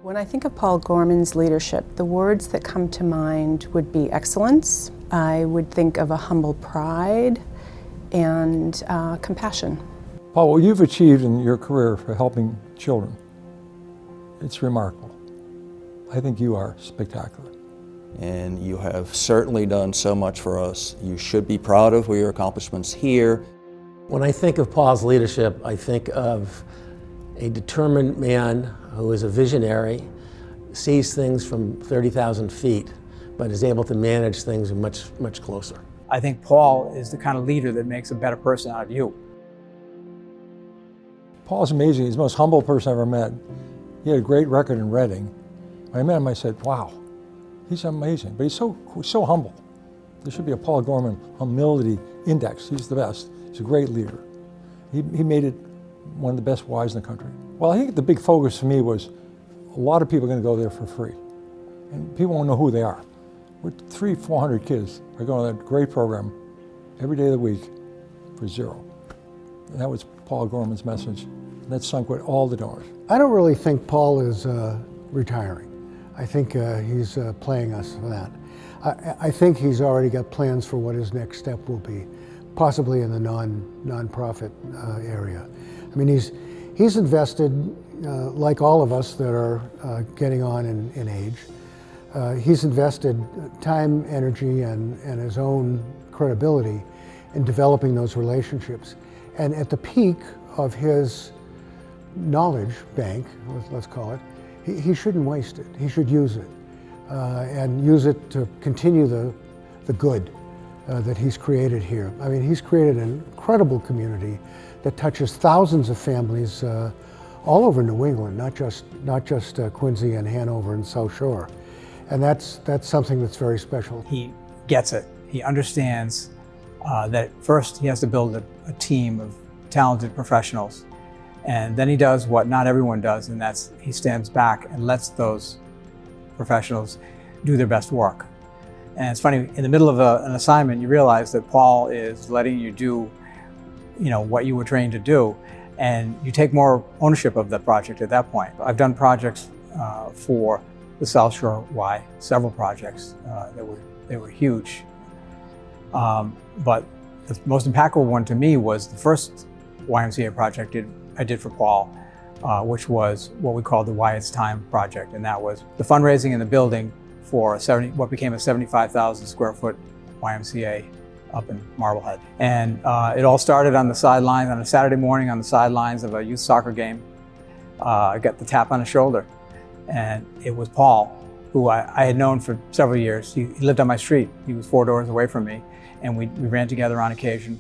When I think of Paul Gorman's leadership, the words that come to mind would be excellence. I would think of a humble pride and compassion. Paul, what you've achieved in your career for helping children, it's remarkable. I think you are spectacular. And you have certainly done so much for us. You should be proud of your accomplishments here. When I think of Paul's leadership, I think of a determined man who is a visionary, sees things from 30,000 feet, but is able to manage things much closer. I think Paul is the kind of leader that makes a better person out of you. Paul's amazing. He's the most humble person I've ever met. He had a great record in Reading. When I met him, I said, wow, he's amazing. But he's so humble. There should be a Paul Gorman humility index. He's the best. He's a great leader. He made it one of the best Ys in the country. Well, I think the big focus for me was a lot of people are going to go there for free. And people won't know who they are. We're 300-400 kids are going to that great program every day of the week for zero. And that was Paul Gorman's message. And that sunk with all the donors. I don't really think Paul is retiring. I think he's playing us for that. I think he's already got plans for what his next step will be, possibly in the non-profit area. I mean, he's invested, like all of us that are getting on in age, he's invested time, energy, and his own credibility in developing those relationships. And at the peak of his knowledge bank, let's call it, he shouldn't waste it. He should use it, and use it to continue the good that he's created here. I mean, he's created an incredible community that touches thousands of families all over New England, not just Quincy and Hanover and South Shore. And that's something that's very special. He gets it. He understands that first he has to build a team of talented professionals. And then he does what not everyone does, and that's he stands back and lets those professionals do their best work. And it's funny, in the middle of an assignment, you realize that Paul is letting you do, what you were trained to do, and you take more ownership of the project at that point. I've done projects for the South Shore Y, several projects that were huge. But the most impactful one to me was the first YMCA project I did for Paul, which was what we called the Why It's Time project, and that was the fundraising in the building for what became a 75,000 square foot YMCA up in Marblehead. And it all started on the sidelines, on a Saturday morning on the sidelines of a youth soccer game. I got the tap on the shoulder, and it was Paul, who I had known for several years. He lived on my street. He was 4 doors away from me, and we ran together on occasion.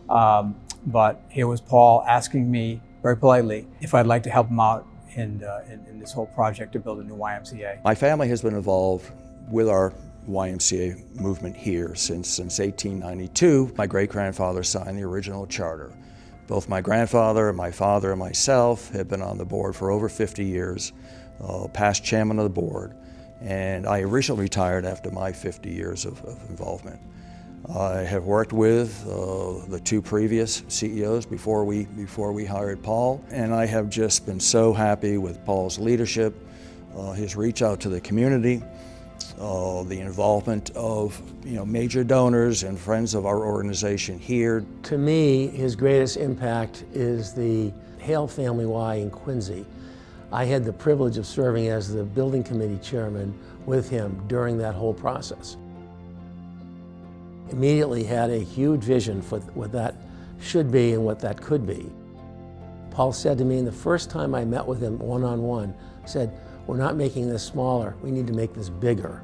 But here was Paul asking me very politely if I'd like to help him out in this whole project to build a new YMCA. My family has been involved with our YMCA movement here since 1892. My great-grandfather signed the original charter. Both my grandfather, my father, and myself have been on the board for over 50 years, past chairman of the board, and I recently retired after my 50 years of involvement. I have worked with the 2 previous CEOs before we hired Paul, and I have just been so happy with Paul's leadership, his reach out to the community, the involvement of major donors and friends of our organization here. To me, his greatest impact is the Hale Family Y in Quincy. I had the privilege of serving as the building committee chairman with him during that whole process. Immediately had a huge vision for what that should be and what that could be. Paul said to me the first time I met with him one-on-one, said, "We're not making this smaller, we need to make this bigger."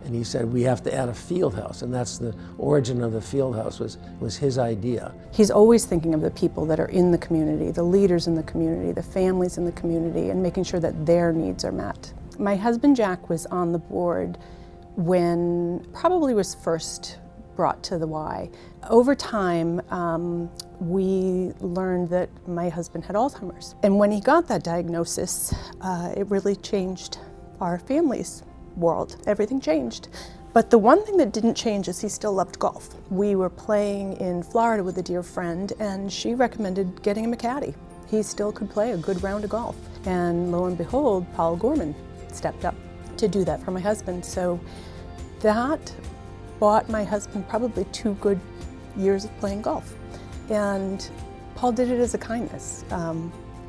And he said, "We have to add a field house," and that's the origin of the field house was his idea. He's always thinking of the people that are in the community, the leaders in the community, the families in the community, and making sure that their needs are met. My husband Jack was on the board when probably was first brought to the Y. Over time, we learned that my husband had Alzheimer's. And when he got that diagnosis, it really changed our family's world. Everything changed. But the one thing that didn't change is he still loved golf. We were playing in Florida with a dear friend, and she recommended getting him a caddy. He still could play a good round of golf. And lo and behold, Paul Gorman stepped up to do that for my husband. So that bought my husband probably 2 good years of playing golf. And Paul did it as a kindness.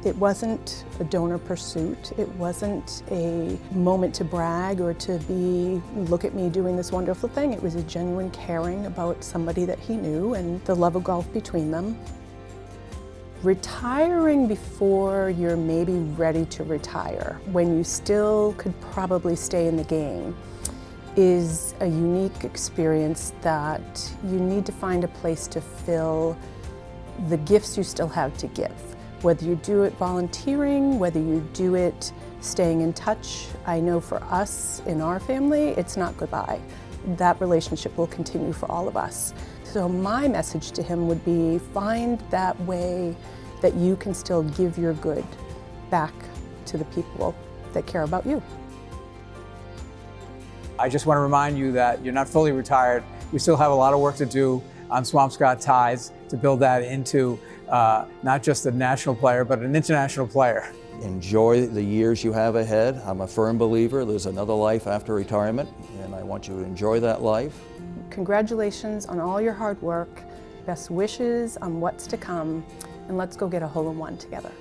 It wasn't a donor pursuit. It wasn't a moment to brag or to be, look at me doing this wonderful thing. It was a genuine caring about somebody that he knew and the love of golf between them. Retiring before you're maybe ready to retire, when you still could probably stay in the game, is a unique experience that you need to find a place to fill the gifts you still have to give. Whether you do it volunteering, whether you do it staying in touch. I know for us in our family, it's not goodbye. That relationship will continue for all of us. So my message to him would be, find that way that you can still give your good back to the people that care about you. I just want to remind you that you're not fully retired. We still have a lot of work to do on Swampscott Ties to build that into not just a national player, but an international player. Enjoy the years you have ahead. I'm a firm believer there's another life after retirement, and I want you to enjoy that life. Congratulations on all your hard work. Best wishes on what's to come, and let's go get a hole-in-one together.